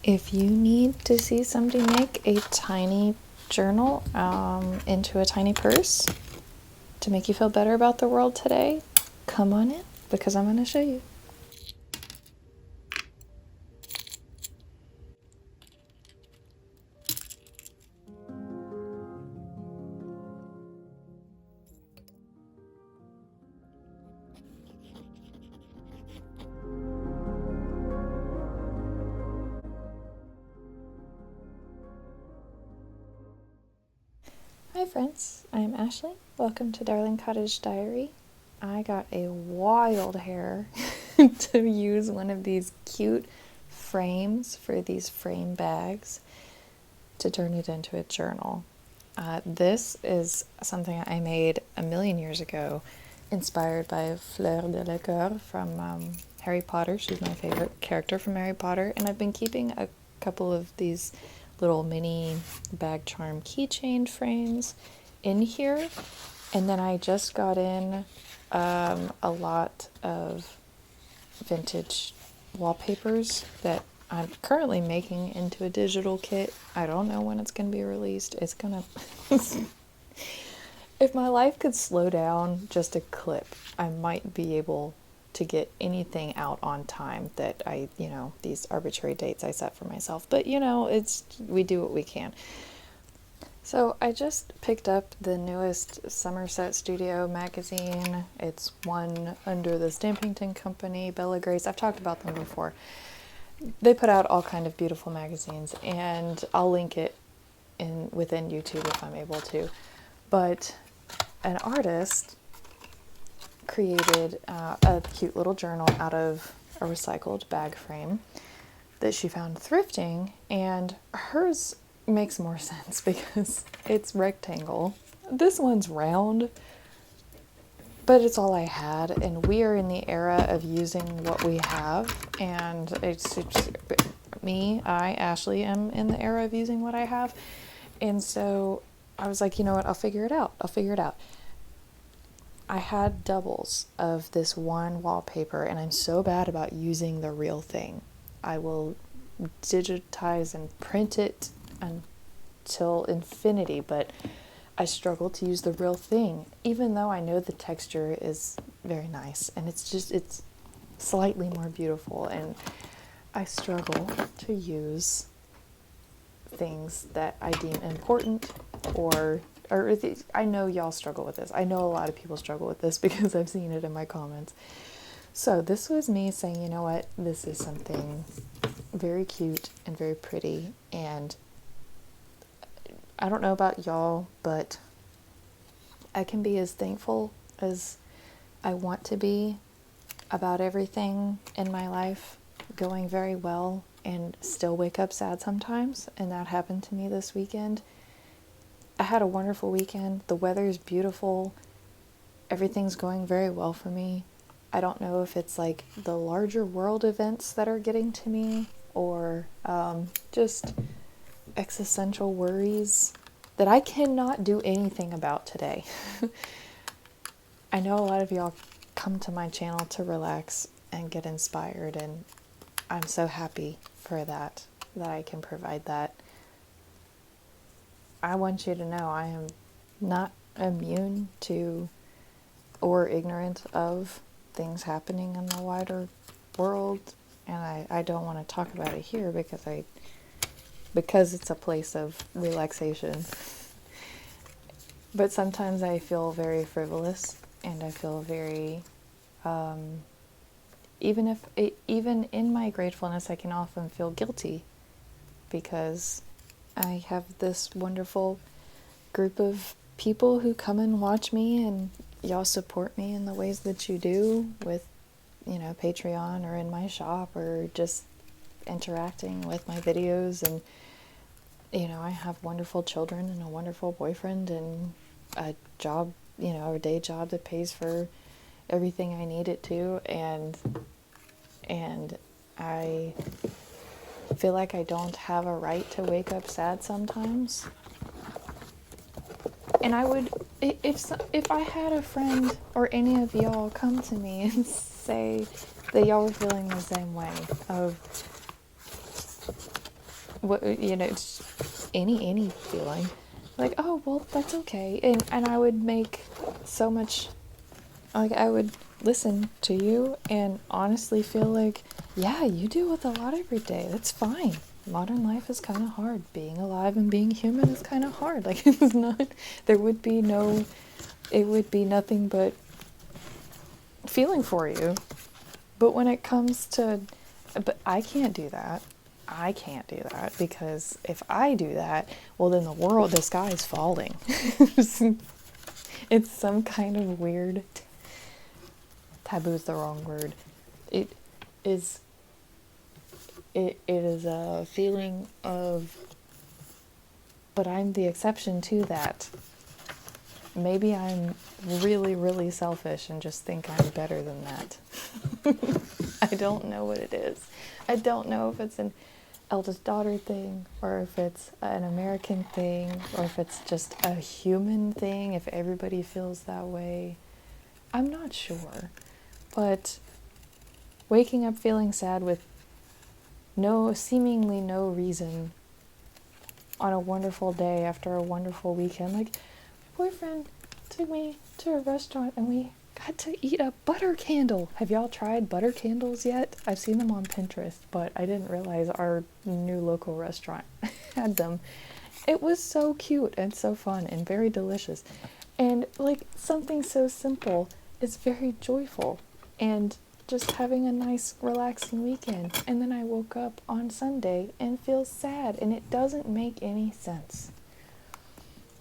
If you need to see somebody make a tiny journal into a tiny purse to make you feel better about the world today, come on in because I'm going to show you. Hi friends, I'm Ashley. Welcome to Darling Cottage Diary. I got a wild hair to use one of these cute frames for these frame bags to turn it into a journal. This is something I made a million years ago, inspired by Fleur de la Cour from Harry Potter. She's my favorite character from Harry Potter, and I've been keeping a couple of these little mini bag charm keychain frames in here, and then I just got in a lot of vintage wallpapers that I'm currently making into a digital kit. I don't know when it's going to be released. It's going to... If my life could slow down just a clip, I might be able to get anything out on time that these arbitrary dates I set for myself. But, we do what we can. So I just picked up the newest Somerset Studio magazine. It's one under the Stampington Company, Bella Grace. I've talked about them before. They put out all kind of beautiful magazines, and I'll link it within YouTube if I'm able to. But an artist created a cute little journal out of a recycled bag frame that she found thrifting, and hers makes more sense because it's rectangle. This one's round, but it's all I had, and we are in the era of using what we have, and it's me, Ashley, am in the era of using what I have, and so I was like, you know what, I'll figure it out. I had doubles of this one wallpaper, and I'm so bad about using the real thing. I will digitize and print it until infinity, but I struggle to use the real thing, even though I know the texture is very nice, and it's slightly more beautiful, and I struggle to use things that I deem important or I know y'all struggle with this. I know a lot of people struggle with this because I've seen it in my comments. So this was me saying, you know what, this is something very cute and very pretty, and I don't know about y'all, but I can be as thankful as I want to be about everything in my life going very well and still wake up sad sometimes, and that happened to me this weekend. I had a wonderful weekend. The weather is beautiful. Everything's going very well for me. I don't know if it's like the larger world events that are getting to me or just existential worries that I cannot do anything about today. I know a lot of y'all come to my channel to relax and get inspired, and I'm so happy for that I can provide that. I want you to know I am not immune to or ignorant of things happening in the wider world, and I don't want to talk about it here because it's a place of relaxation. But sometimes I feel very frivolous, and I feel very even in my gratefulness, I can often feel guilty because I have this wonderful group of people who come and watch me, and y'all support me in the ways that you do with, Patreon or in my shop or just interacting with my videos. And, I have wonderful children and a wonderful boyfriend and a job, a day job that pays for everything I need it to. And I feel like I don't have a right to wake up sad sometimes. And I would, if I had a friend or any of y'all come to me and say that y'all were feeling the same way, of what, you know, it's any feeling. Like, oh, well, that's okay. And I would make so much, like, I would listen to you and honestly feel like, yeah, you deal with a lot every day. That's fine. Modern life is kind of hard. Being alive and being human is kind of hard. Like, it's not, there would be no, it would be nothing but feeling for you. But when it comes to, but I can't do that. I can't do that because if I do that, well, then the sky is falling. It's some kind of weird, taboo is the wrong word. It is, it is a feeling of, but I'm the exception to that. Maybe I'm really, really selfish and just think I'm better than that. I don't know what it is. I don't know if it's an eldest daughter thing, or if it's an American thing, or if it's just a human thing, if everybody feels that way. I'm not sure. But waking up feeling sad with seemingly no reason on a wonderful day after a wonderful weekend, like, boyfriend took me to a restaurant and we got to eat a butter candle. Have y'all tried butter candles yet? I've seen them on Pinterest, but I didn't realize our new local restaurant had them. It was so cute and so fun and very delicious. And like, something so simple is very joyful. And just having a nice relaxing weekend. And then I woke up on Sunday and feel sad, and it doesn't make any sense.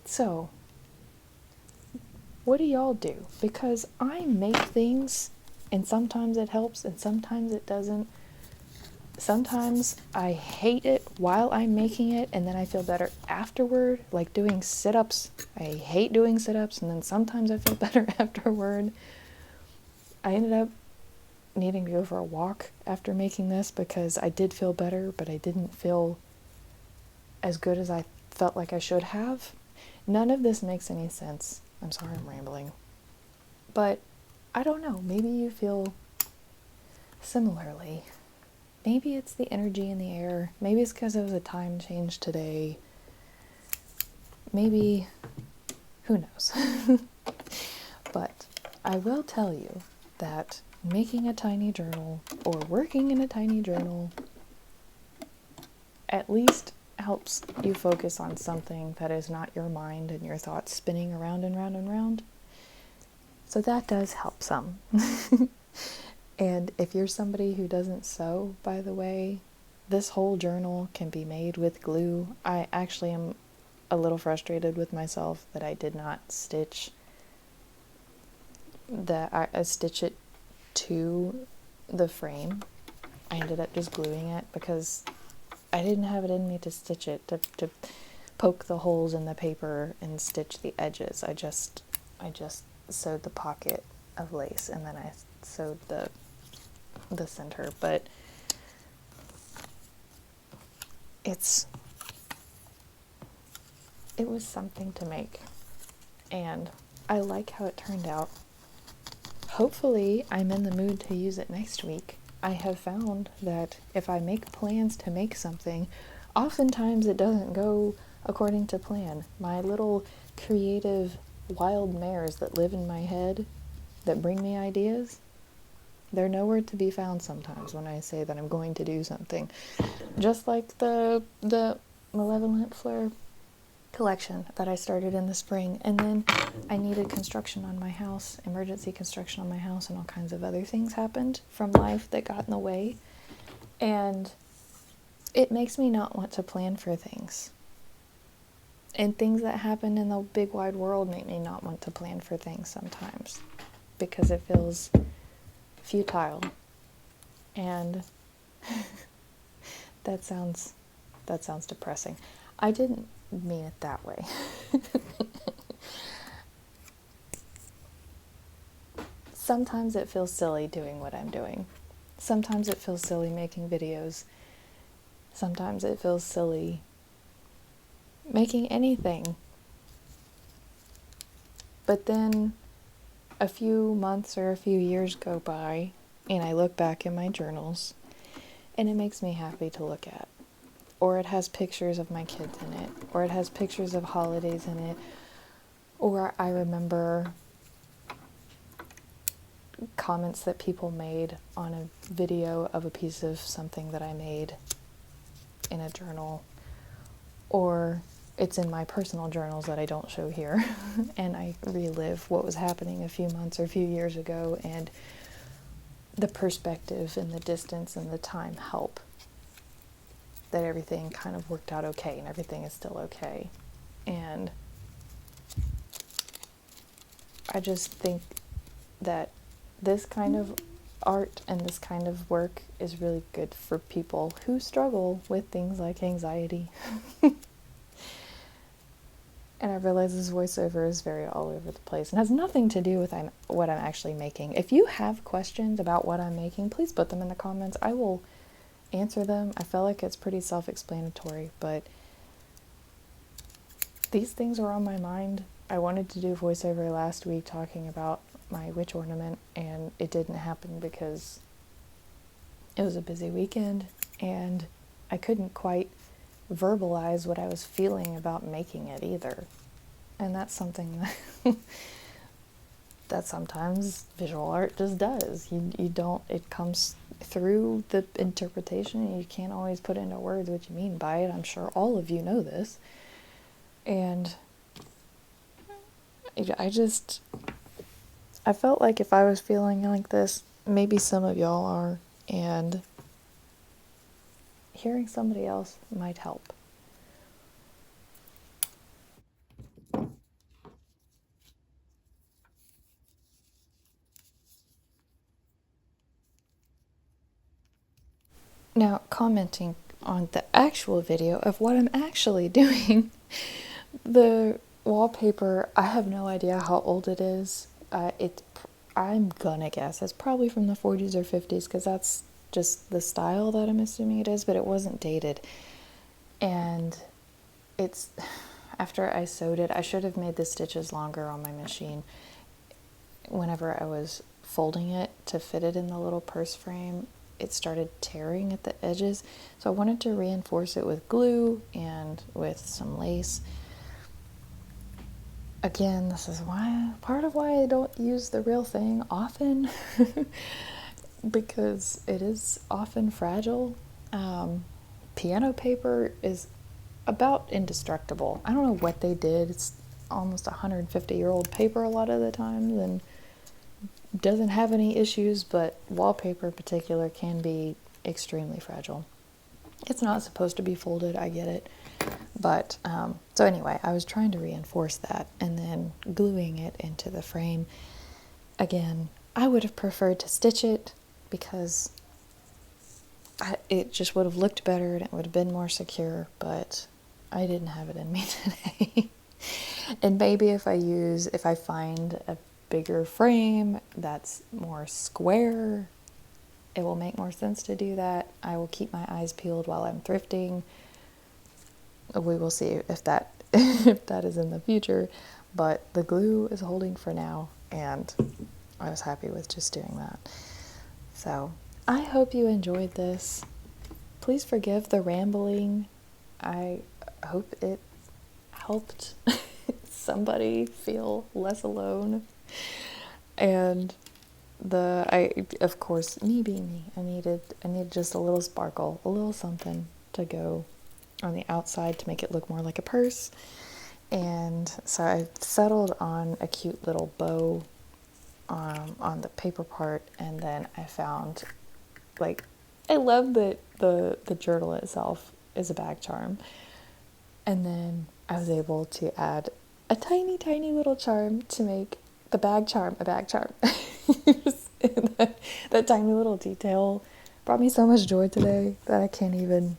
So what do y'all do? Because I make things, and sometimes it helps and sometimes it doesn't. Sometimes I hate it while I'm making it, and then I feel better afterward, like doing sit-ups. I hate doing sit-ups, and then sometimes I feel better afterward. I ended up needing to go for a walk after making this because I did feel better, but I didn't feel as good as I felt like I should have. None of this makes any sense. I'm sorry I'm rambling. But I don't know, maybe you feel similarly. Maybe it's the energy in the air. Maybe it's because it was a time change today. Maybe, who knows? But I will tell you that making a tiny journal or working in a tiny journal at least helps you focus on something that is not your mind and your thoughts spinning around and round and round. So that does help some. And if you're somebody who doesn't sew, by the way, this whole journal can be made with glue. I actually am a little frustrated with myself that I did not stitch I stitch it to the frame. I ended up just gluing it because I didn't have it in me to stitch it, to poke the holes in the paper and stitch the edges. I just sewed the pocket of lace, and then I sewed the center. But it was something to make, and I like how it turned out. Hopefully I'm in the mood to use it next week. I have found that if I make plans to make something, oftentimes it doesn't go according to plan. My little creative wild mares that live in my head that bring me ideas, they're nowhere to be found sometimes when I say that I'm going to do something. Just like the Malevolent Flare collection that I started in the spring, and then I needed construction on my house, emergency construction on my house, and all kinds of other things happened from life that got in the way, and it makes me not want to plan for things. And things that happen in the big wide world make me not want to plan for things sometimes because it feels futile. And that sounds depressing. I didn't mean it that way. Sometimes it feels silly doing what I'm doing. Sometimes it feels silly making videos. Sometimes it feels silly making anything. But then a few months or a few years go by, and I look back in my journals, and it makes me happy to look at. or it has pictures of my kids in it, or it has pictures of holidays in it, or I remember comments that people made on a video of a piece of something that I made in a journal, or it's in my personal journals that I don't show here, and I relive what was happening a few months or a few years ago, and the perspective and the distance and the time help that everything kind of worked out okay and everything is still okay. And I just think that this kind of art and this kind of work is really good for people who struggle with things like anxiety. And I realize this voiceover is very all over the place and has nothing to do with what I'm actually making. If you have questions about what I'm making, please put them in the comments. I will answer them. I feel like it's pretty self-explanatory, but these things were on my mind. I wanted to do voiceover last week talking about my witch ornament, and it didn't happen because it was a busy weekend and I couldn't quite verbalize what I was feeling about making it either. And that's something that sometimes visual art just does. You don't, it comes through the interpretation, and you can't always put into words what you mean by it. I'm sure all of you know this. And I felt like if I was feeling like this, maybe some of y'all are, and hearing somebody else might help. Now, commenting on the actual video of what I'm actually doing, the wallpaper, I have no idea how old it is. I'm gonna guess it's probably from the 40s or 50s, because that's just the style that I'm assuming it is, but it wasn't dated. And it's, after I sewed it, I should have made the stitches longer on my machine. Whenever I was folding it to fit it in the little purse frame, it started tearing at the edges. So I wanted to reinforce it with glue and with some lace. Again, this is part of why I don't use the real thing often, because it is often fragile. Piano paper is about indestructible. I don't know what they did. It's almost 150-year-old paper a lot of the times, and doesn't have any issues, but wallpaper in particular can be extremely fragile. It's not supposed to be folded, I get it. But, so anyway, I was trying to reinforce that and then gluing it into the frame. Again, I would have preferred to stitch it because it just would have looked better and it would have been more secure, but I didn't have it in me today. And maybe if I find a bigger frame that's more square, it will make more sense to do that. I will keep my eyes peeled while I'm thrifting. We will see if that if that is in the future, but the glue is holding for now, and I was happy with just doing that. So I hope you enjoyed this. Please forgive the rambling. I hope it helped somebody feel less alone. And of course, me being me, I needed just a little sparkle, a little something to go on the outside to make it look more like a purse. And so I settled on a cute little bow on the paper part, and then I found, like, I love that the journal itself is a bag charm, and then I was able to add a tiny, tiny little charm to make the bag charm a bag charm. that tiny little detail brought me so much joy today that I can't even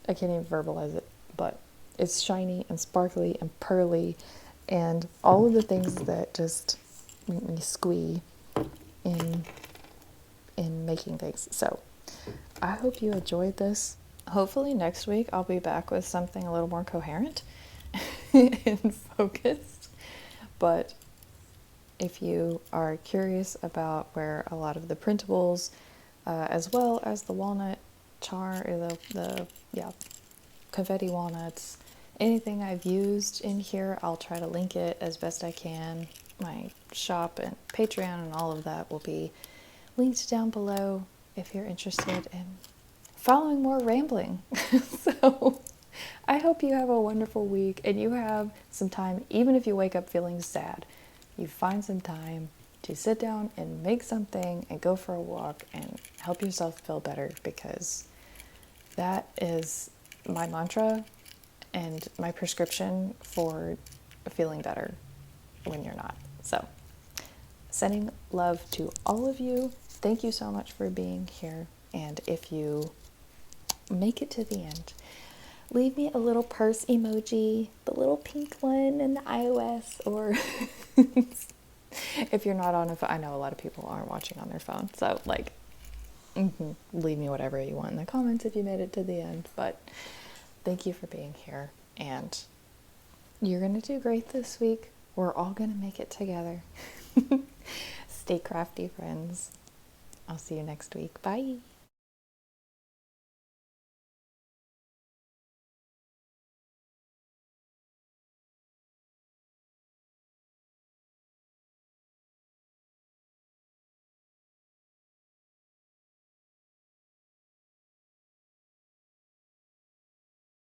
verbalize it. But it's shiny and sparkly and pearly and all of the things that just make me squee in making things. So I hope you enjoyed this. Hopefully next week I'll be back with something a little more coherent and focused. But if you are curious about where a lot of the printables, as well as the walnut charm, confetti walnuts, anything I've used in here, I'll try to link it as best I can. My shop and Patreon and all of that will be linked down below if you're interested in following more rambling. So I hope you have a wonderful week and you have some time, even if you wake up feeling sad, you find some time to sit down and make something and go for a walk and help yourself feel better, because that is my mantra and my prescription for feeling better when you're not. So, sending love to all of you. Thank you so much for being here. And if you make it to the end, leave me a little purse emoji, the little pink one in the iOS, or if you're not on a phone, I know a lot of people aren't watching on their phone, so like, leave me whatever you want in the comments if you made it to the end. But thank you for being here, and you're gonna do great this week. We're all gonna make it together. Stay crafty, friends. I'll see you next week. Bye.